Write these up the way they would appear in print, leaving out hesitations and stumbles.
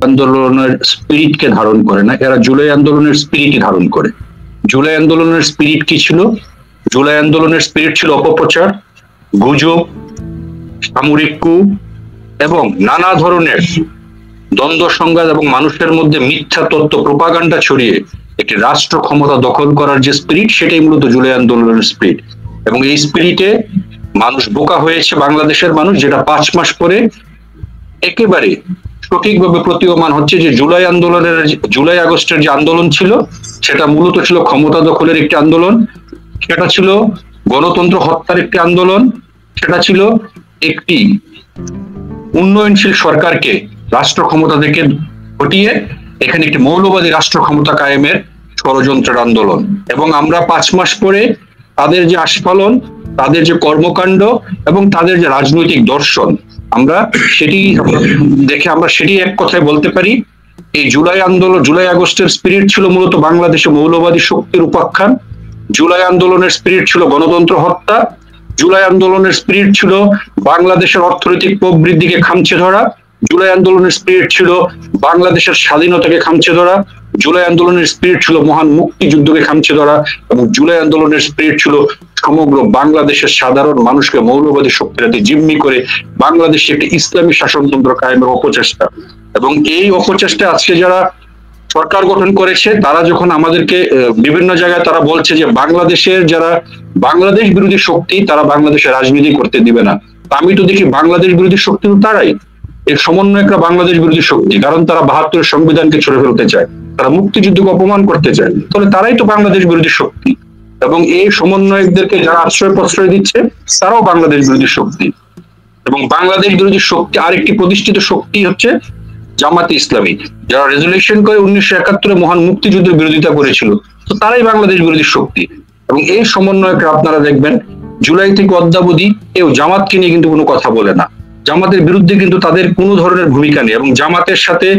আন্দোলনের স্পিরিটকে ধারণ করে না, এরা জুলাই আন্দোলনের স্পিরিটই ধারণ করে। জুলাই আন্দোলনের স্পিরিট কি ছিল? জুলাই আন্দোলনের স্পিরিট ছিল অপপ্রচার, গুজব, সামরিক কূ এবং নানা ধরনের দ্বন্দ্ব সংঘাত এবং মানুষের মধ্যে মিথ্যা তথ্য প্রোপাগান্ডা ছড়িয়ে একটি রাষ্ট্র ক্ষমতা দখল করার যে স্পিরিট, সেটাই মূলত জুলাই আন্দোলনের স্পিরিট। এবং এই স্পিরিটে মানুষ বোকা হয়েছে, বাংলাদেশের মানুষ, যেটা 5 মাস পরে একেবারে সঠিকভাবে প্রতীয়মান হচ্ছে যে জুলাই আগস্টের যে আন্দোলন ছিল সেটা মূলত ছিল ক্ষমতা দখলের একটি আন্দোলন, সেটা ছিল গণতন্ত্র হত্যার একটি আন্দোলন, সেটা ছিল একটি উন্নয়নশীল সরকারকে রাষ্ট্র ক্ষমতা থেকে হটিয়ে এখানে একটি মৌলবাদী রাষ্ট্র ক্ষমতা কায়েমের ষড়যন্ত্রের আন্দোলন। এবং আমরা 5 মাস পরে তাদের যে আস্ফালন, তাদের যে কর্মকাণ্ড এবং তাদের যে রাজনৈতিক দর্শন, আমরা সেটি দেখে আমরা সেটি এক কথায় বলতে পারি, এই জুলাই আগস্টের স্পিরিট ছিল মূলত বাংলাদেশে মৌলবাদী শক্তির উপাখ্যান। জুলাই আন্দোলনের স্পিরিট ছিল গণতন্ত্র হত্যা। জুলাই আন্দোলনের স্পিরিট ছিল বাংলাদেশের অর্থনৈতিক প্রবৃদ্ধিকে খামচে ধরা। জুলাই আন্দোলনের স্পিরিট ছিল বাংলাদেশের স্বাধীনতাকে খামচে ধরা। জুলাই আন্দোলনের স্পিরিট ছিল মহান মুক্তিযুদ্ধকে খামচে ধরা। এবং জুলাই আন্দোলনের স্পিরিট ছিল সমগ্র বাংলাদেশের সাধারণ মানুষকে মৌলবাদী শক্তির হাতে জিম্মি করে বাংলাদেশে একটি ইসলামী শাসনতন্ত্র কায়েমের অপচেষ্টা। এবং এই অপচেষ্টা আজকে যারা সরকার গঠন করেছে, তারা যখন আমাদেরকে বিভিন্ন জায়গায় তারা বলছে যে বাংলাদেশের যারা বাংলাদেশ বিরোধী শক্তি, তারা বাংলাদেশে রাজনীতি করতে দিবে না, আমি তো দেখি বাংলাদেশ বিরোধী শক্তি তো তারাই, এর সমন্বয়করা বাংলাদেশ বিরোধী শক্তি, কারণ তারা 72 সংবিধানকে ছুড়ে ফেলতে চায়, তারা মুক্তিযুদ্ধকে অপমান করতে চায়, তাহলে তারাই তো বাংলাদেশ বিরোধী শক্তি। এবং এই সমন্বয়কদেরকে যারা আশ্রয় প্রশ্রয় দিচ্ছে, তারাও বাংলাদেশ বিরোধী শক্তি। এবং বাংলাদেশ বিরোধী শক্তি আরেকটি প্রতিষ্ঠিত শক্তি হচ্ছে জামাতে ইসলামী, যারা রেজলিউশন করে 1971 মহান মুক্তিযুদ্ধের বিরোধিতা করেছিল, তো তারাই বাংলাদেশ বিরোধী শক্তি। এবং এই সমন্বয়করা আপনারা দেখবেন জুলাই থেকে অদ্যাবধি কেউ জামাতকে নিয়ে কিন্তু কোনো কথা বলে না, জামাতের বিরুদ্ধে কিন্তু তাদের কোনো ধরনের ভূমিকা নেই। এবং জামাতের সাথে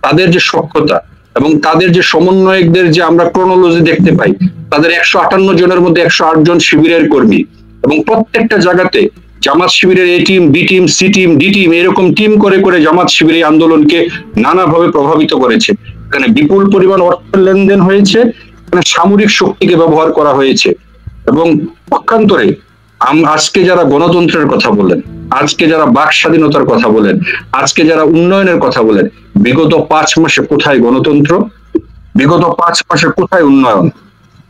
তাদের যে সখ্যতা এবং তাদের যে সমন্বয়কদের যে আমরা ক্রোনোলজি দেখতে পাই, তাদের 158 জনের মধ্যে 108 জন শিবিরের কর্মী, এবং প্রত্যেকটা জায়গাতে জামাত শিবিরের A team, B team, C team, D team, এরকম টিম করে করে জামাত শিবির এই আন্দোলনকে নানাভাবে প্রভাবিত করেছে। এখানে বিপুল পরিমাণ অর্থের লেনদেন হয়েছে, এখানে সামরিক শক্তিকে ব্যবহার করা হয়েছে। এবং পক্ষান্তরে আজকে যারা গণতন্ত্রের কথা বলেন, আজকে যারা বাক স্বাধীনতার কথা বলেন, আজকে যারা উন্নয়নের কথা বলেন, বিগত 5 মাসে কোথায় গণতন্ত্র? বিগত 5 মাসে কোথায় উন্নয়ন?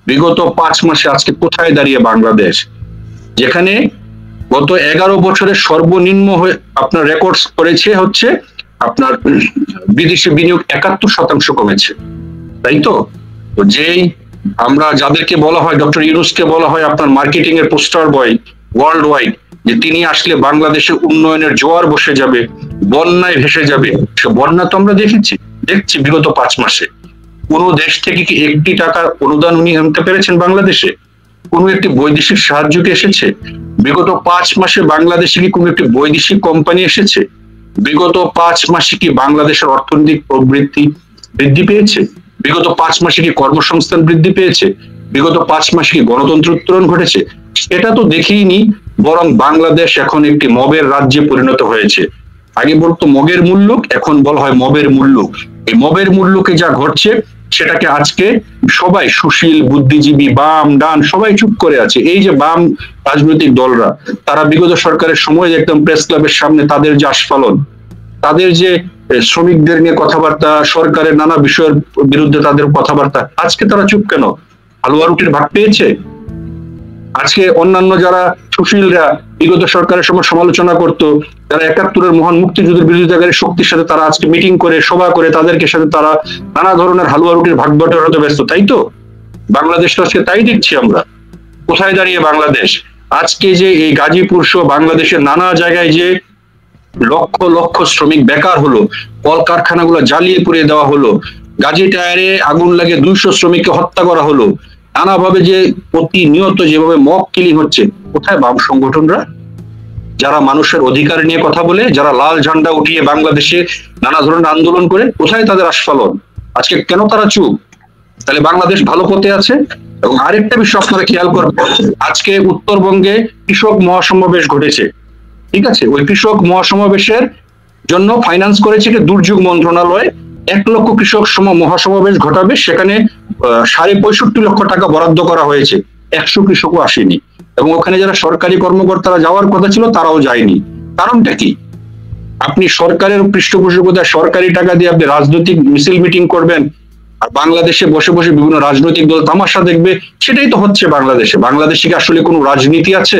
বিগত 5 মাসে আজকে কোথায় দাঁড়িয়ে বাংলাদেশ, যেখানে গত 11 বছরের সর্বনিম্ন আপনার রেকর্ডস করেছে হচ্ছে আপনার বিদেশি বিনিয়োগ 71% কমেছে, তাই তো? যেই আমরা যাদেরকে বলা হয়, ডক্টর ইউনূসকে বলা হয় আপনার মার্কেটিং এর পোস্টার বয় ওয়ার্ল্ড ওয়াইড, যে তিনি আসলে বাংলাদেশে উন্নয়নের জোয়ার বসে যাবে, বন্যায় ভেসে যাবে, সে বন্যা তো আমরা দেখছি বিগত 5 মাসে। কোন দেশ থেকে কি 1টি টাকার অনুদান উনি আনতে পেরেছেন বাংলাদেশে? কোন একটি বৈদেশিক সাহায্য কি এসেছে? বিগত 5 মাসে বাংলাদেশে কি কোন একটি বৈদেশিক কোম্পানি এসেছে? বিগত 5 মাসে কি বাংলাদেশের অর্থনৈতিক প্রবৃদ্ধি বৃদ্ধি পেয়েছে? বিগত 5 মাসে কি কর্মসংস্থান বৃদ্ধি পেয়েছে? বিগত 5 মাসে কি গণতন্ত্র উত্তরণ ঘটেছে? সেটা তো দেখিনি, বরং বাংলাদেশ এখন একটি মবের রাজ্যে পরিণত হয়েছে। আগে বলতো মগের মুল্লুক, এখন বলা হয় মবের মুল্লুক। এই মবের মুল্লুকে যা ঘটছে সেটাকে আজকে সবাই, সুশীল, বুদ্ধিজীবী, বাম, ডান, সবাই চুপ করে আছে। এই যে বাম রাজনৈতিক দলরা, তারা বিগত সরকারের সময় একদম প্রেস ক্লাবের সামনে তাদের যে আস্ফালন, তাদের যে শ্রমিকদের নিয়ে কথাবার্তা, সরকারের নানা বিষয়ের বিরুদ্ধে তাদের কথাবার্তা, আজকে তারা চুপ কেন? হালুয়া রুটির ভাগ পেয়েছে? আজকে অন্যান্য যারা সুশীলরা বিগত সরকারের সময় সমালোচনা করতো, যারা 71 মহান মুক্তিযুদ্ধের বিরোধিতাকারী শক্তির সাথে তারা আজকে মিটিং করে, সভা করে, তাদেরকে সাথে তারা নানা ধরনের হালুয়া রুটির ভাগ বটরাতে ব্যস্ত, তাই তো? বাংলাদেশ আজকে তাই দেখছি আমরা। কোথায় দাঁড়িয়ে বাংলাদেশ? আজকে যে এই গাজীপুর সহ বাংলাদেশের নানা জায়গায় যে লক্ষ লক্ষ শ্রমিক বেকার হলো, কলকারখানাগুলো জ্বালিয়ে পুড়িয়ে দেওয়া হলো, গাজী টায়ারে আগুন লাগে 200 শ্রমিককে হত্যা করা হলো, নানাভাবে যে প্রতিনিয়ত যেভাবে মক কিলিং হচ্ছে, কোথায় বাম সংগঠনরা যারা মানুষের অধিকার নিয়ে কথা বলে, যারা লাল ঝান্ডা উঠিয়ে বাংলাদেশে নানা ধরনের আন্দোলন করে, কোথায় তাদের আস্ফালন? আজকে কেন তারা চুপ? তাহলে বাংলাদেশ ভালো পথে আছে। এবং আরেকটা বিষয় আপনারা খেয়াল করবেন, আজকে উত্তরবঙ্গে কৃষক মহাসমাবেশ ঘটেছে, ঠিক আছে? ওই কৃষক মহাসমাবেশের জন্য ফাইন্যান্স করেছে কি দুর্যোগ মন্ত্রণালয়, 1 লক্ষ কৃষক মহাসমাবেশ ঘটাবে, সেখানে 65.5 লক্ষ টাকা বরাদ্দ করা হয়েছে, 100 কৃষকও আসেনি, এবং ওখানে যারা সরকারি কর্মকর্তারা যাওয়ার কথা ছিল তারাও যায়নি। কারণটা কি? আপনি সরকারের পৃষ্ঠপোষকতায় সরকারি টাকা দিয়ে আপনি রাজনৈতিক মিছিল মিটিং করবেন, আর বাংলাদেশে বসে বসে বিভিন্ন রাজনৈতিক দল তামাশা দেখবে, সেটাই তো হচ্ছে বাংলাদেশে। বাংলাদেশে কি আসলে কোনো রাজনীতি আছে?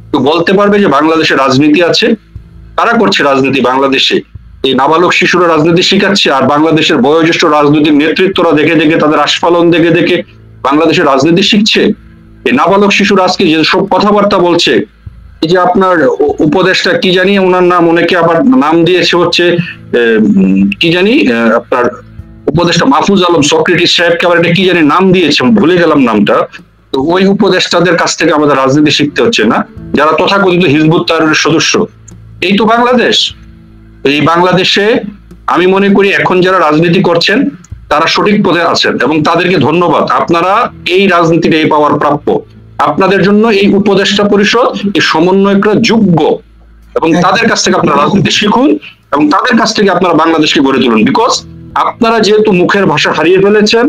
কেউ বলতে পারবে যে বাংলাদেশে রাজনীতি আছে? কারা করছে রাজনীতি বাংলাদেশে? এই নাবালক শিশুরা রাজনীতি শিখাচ্ছে, আর বাংলাদেশের বয়োজ্যেষ্ঠ রাজনৈতিক নেতৃত্বরা দেখে দেখে, তাদের আস্ফালন দেখে দেখে বাংলাদেশের রাজনীতি শিখছে। এই নাবালক শিশুরা আজকে যে সব কথাবার্তা বলছে, এই যে আপনার উপদেষ্টা কি জানি ওনার নাম, অনেকে আবার নাম দিয়েছে হচ্ছে কি জানি আপনার উপদেষ্টা মাহফুজ আলম সক্রেটিস সাহেবকে আবার এটা কি জানি নাম দিয়েছে, ভুলে গেলাম নামটা। তো ওই উপদেষ্টাদের কাছ থেকে আমাদের রাজনীতি শিখতে হচ্ছে না, যারা তথাকথিত হিজবুত তাহরীরের সদস্য। এই তো বাংলাদেশ। এই বাংলাদেশে আমি মনে করি এখন যারা রাজনীতি করছেন তারা সঠিক পথে আছেন, এবং তাদেরকে ধন্যবাদ। আপনারা এই রাজনীতির এই পাওয়ার প্রাপ্য। আপনাদের জন্য এই উপদেষ্টা পরিষদ, এই সমন্বয়করা যোগ্য, এবং তাদের কাছ থেকে আপনারা রাজনীতি শিখুন, এবং তাদের কাছ থেকে আপনারা বাংলাদেশকে গড়ে তুলুন। বিকজ আপনারা যেহেতু মুখের ভাষা হারিয়ে ফেলেছেন,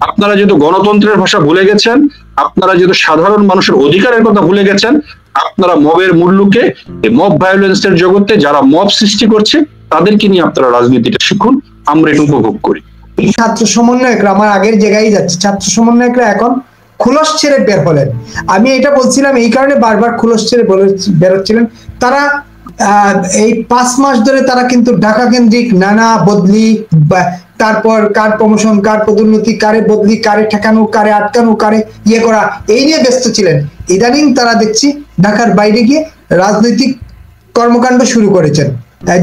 আপনারা যেহেতু গণতন্ত্রের ভাষা ভুলে গেছেন, আপনারা যেহেতু সাধারণ মানুষের অধিকারের কথা ভুলে গেছেন, আপনারা মবের মূল্যকে, এই মব ভায়োলেন্সের জগতে যারা মব সৃষ্টি করছে তাদেরকে নিয়ে আপনারা রাজনীতিটা শিখুন, আমরা এটা উপভোগ করি। ছাত্র সমন্বয়করা আমার আগের জায়গায় যাচ্ছে, ছাত্র সমন্বয়করা এখন খুলস ছেড়ে বের হলেন। আমি এটা বলছিলাম এই কারণে বারবার খুলস ছেড়ে বেরোচ্ছিলেন। তারা এই 5 মাস ধরে তারা কিন্তু ঢাকা কেন্দ্রিক নানা বদলি, তারপর কার প্রমোশন, কার পদোন্নতি, কারে বদলি, কারে ঠেকানো, কারে আটকানো, কারে ইয়ে করা, এই নিয়ে ব্যস্ত ছিলেন। ইদানিং তারা দেখছি ঢাকার বাইরে গিয়ে রাজনৈতিক কর্মকাণ্ড শুরু করেছেন।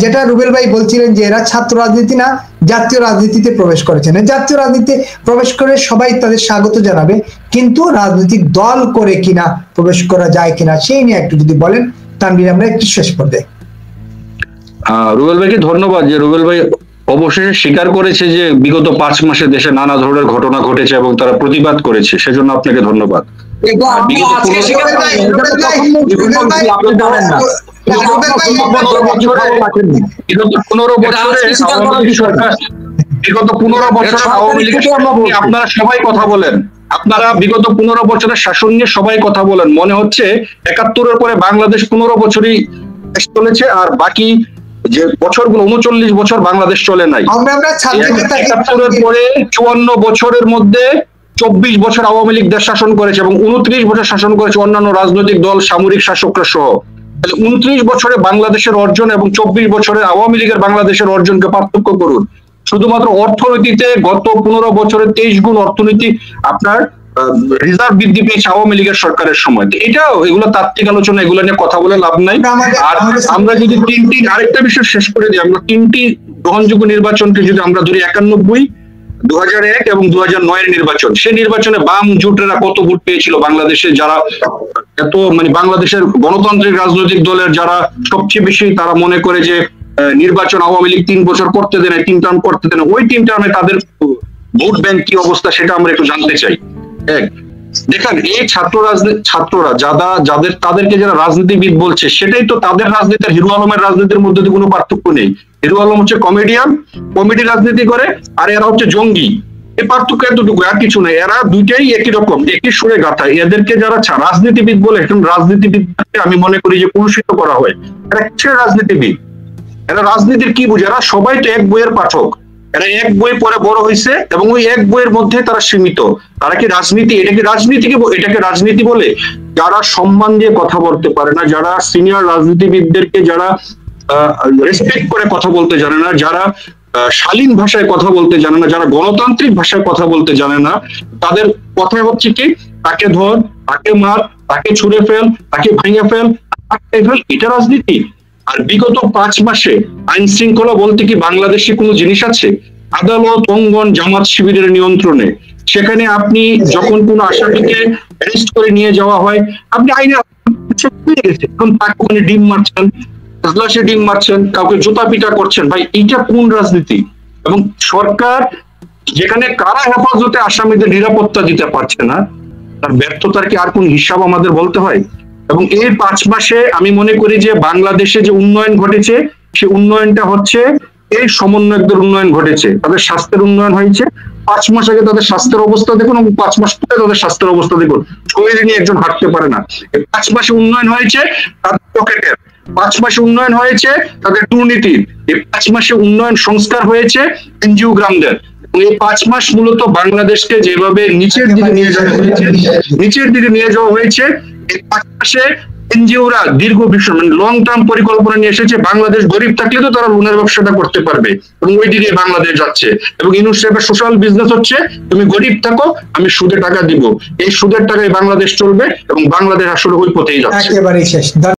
যেটা রুবেল ভাই বলছিলেন যে এরা ছাত্র রাজনীতি না, জাতীয় রাজনীতিতে প্রবেশ করেছেন। জাতীয় রাজনীতিতে প্রবেশ করে সবাই তাদের স্বাগত জানাবে, কিন্তু রাজনৈতিক দল করে কিনা প্রবেশ করা যায় কিনা সেই নিয়ে একটু যদি বলেন তানভীর, আমরা একটু শেষ পর্যায়ে। রুবেল ভাইকে ধন্যবাদ যে রুবেল ভাই অবশেষে স্বীকার করেছে যে বিগত 5 মাসে দেশে নানা ধরনের ঘটনা ঘটেছে এবং তারা প্রতিবাদ করেছে, সেজন্য আপনাকে ধন্যবাদ। আপনারা সবাই কথা বলেন, আপনারা বিগত 15 বছরের শাসন নিয়ে সবাই কথা বলেন। মনে হচ্ছে 71-এর পরে বাংলাদেশ 15 বছরই চলেছে, আর বাকি যে বছরগুলো 39 বছর বাংলাদেশ চলে নাই। 71-এর পরে 54 বছরের মধ্যে 24 বছর আওয়ামী লীগ দেশ শাসন করেছে, এবং 29 বছর শাসন করেছে অন্যান্য রাজনৈতিক দল, সামরিক শাসকরা সহ। 29 বছরে বাংলাদেশের অর্জন এবং 24 বছরের আওয়ামী লীগের বাংলাদেশের অর্জনকে পার্থক্য করুন। শুধুমাত্র অর্থনীতিতে গত 15 বছরে 23 গুণ অর্থনীতি আপনার রিজার্ভ বৃদ্ধি পেয়েছে আওয়ামী লীগের সরকারের সময়। এটাও এগুলো তাত্ত্বিক আলোচনা, এগুলো নিয়ে কথা বলে লাভ নাই। আর আমরা যদি আরেকটা বিষয় শেষ করে দিই, আমরা 3টি গ্রহণযোগ্য নির্বাচনকে যদি আমরা ধরি, 91, 2001 এবং 2009-এর নির্বাচন, সেই নির্বাচনে বাম জোটেরা কত ভোট পেয়েছিল বাংলাদেশে, যারা এত বাংলাদেশের গণতান্ত্রিক রাজনৈতিক দলের যারা সবচেয়ে বেশি তারা মনে করে যে নির্বাচন আওয়ামী লীগ 3 বছর করতে দেয় না, 3 টার্ম করতে দেয় না, ওই 3 টার্মে তাদের ভোট ব্যাংক কি অবস্থা সেটা আমরা একটু জানতে চাই। দেখেন, এই ছাত্ররা যাদের তাদেরকে যারা রাজনীতিবিদ বলছে, সেটাই তো তাদের রাজনীতি আর হিরো আলমের রাজনীতির মধ্যে কোনো পার্থক্য নেই। হিরো আলম হচ্ছে কমেডিয়ান, কমেডি রাজনীতি করে, আর এরা হচ্ছে জঙ্গি। এই পার্থক্য এতটুকু, আর কিছু নেই। এরা দুইটাই একই রকম, একই সুরে গাথা। এদেরকে যারা রাজনীতিবিদ বলে, এখন রাজনীতিবিদ আমি মনে করি যে কলুষিত করা হয়। এরা কিসের রাজনীতিবিদ? এরা রাজনীতির কি বুঝে? এরা সবাই তো এক বইয়ের পাঠক, এরা এক বই পরে বড় হয়েছে এবং ওই এক বইয়ের মধ্যে তারা সীমিত। তারা কি রাজনীতি, এটাকে রাজনীতি বলে? যারা সম্মান দিয়ে কথা বলতে পারে না, যারা সিনিয়র রাজনীতিবিদদেরকে যারা রেসপেক্ট করে কথা বলতে জানে না, যারা শালীন ভাষায় কথা বলতে জানে না, যারা গণতান্ত্রিক ভাষায় কথা বলতে জানে না, তাদের কথা হচ্ছে কি তাকে ধর, তাকে মার, তাকে ছুঁড়ে ফেল, তাকে ভেঙে ফেল, এটা রাজনীতি? আর বিগত 5 মাসে আইন শৃঙ্খলা বলতে কি বাংলাদেশে কোনো জিনিস আছে? আদালত অঙ্গন জামাত শিবিরের নিয়ন্ত্রণে। সেখানে আপনি যখন কোন আসামিকে অ্যারেস্ট করে নিয়ে যাওয়া হয়, আপনি আইনে এখন তাকে ডিম মারছেন, ডিম মারছেন, কাউকে জুতা পিটা করছেন। ভাই, এইটা কোন রাজনীতি? এবং সরকার যেখানে কারা হেফাজতে আসামিদের নিরাপত্তা দিতে পারছে না, তার ব্যর্থতার কি আর কোন হিসাব আমাদের বলতে হয়? এবং এই 5 মাসে আমি মনে করি যে বাংলাদেশে যে উন্নয়ন ঘটেছে, সে উন্নয়নটা হচ্ছে এই সমন্বয়কদের উন্নয়ন ঘটেছে, তাদের স্বাস্থ্যের উন্নয়ন হয়েছে। 5 মাস আগে তাদের স্বাস্থ্যের অবস্থা দেখুন এবং 5 মাস পরে তাদের স্বাস্থ্যের অবস্থা দেখুন। শরীর নিয়ে একজন হাঁটতে পারে না। 5 মাসে উন্নয়ন হয়েছে তাদের পকেটের, 5 মাসে উন্নয়ন হয়েছে তাদের দুর্নীতির, এই 5 মাসে উন্নয়ন সংস্কার হয়েছে এনজিওগ্রামদের। এই 5 মাস মূলত বাংলাদেশকে যেভাবে নিচের দিকে নিয়ে যাওয়া হয়েছে, এই 5 মাসে এনজিওরা দীর্ঘ ভীষণ মানে লং টার্ম পরিকল্পনা নিয়ে এসেছে। বাংলাদেশ গরিব থাকলে তো তারা লোনের ব্যবসাটা করতে পারবে এবং ওই দিকে বাংলাদেশ যাচ্ছে। এবং ইউনূস সাহেবের সোশ্যাল বিজনেস হচ্ছে তুমি গরিব থাকো আমি সুদে টাকা দিব, এই সুদের টাকায় বাংলাদেশ চলবে এবং বাংলাদেশ আসলে ওই পথেই যাচ্ছে। একেবারেই শেষ।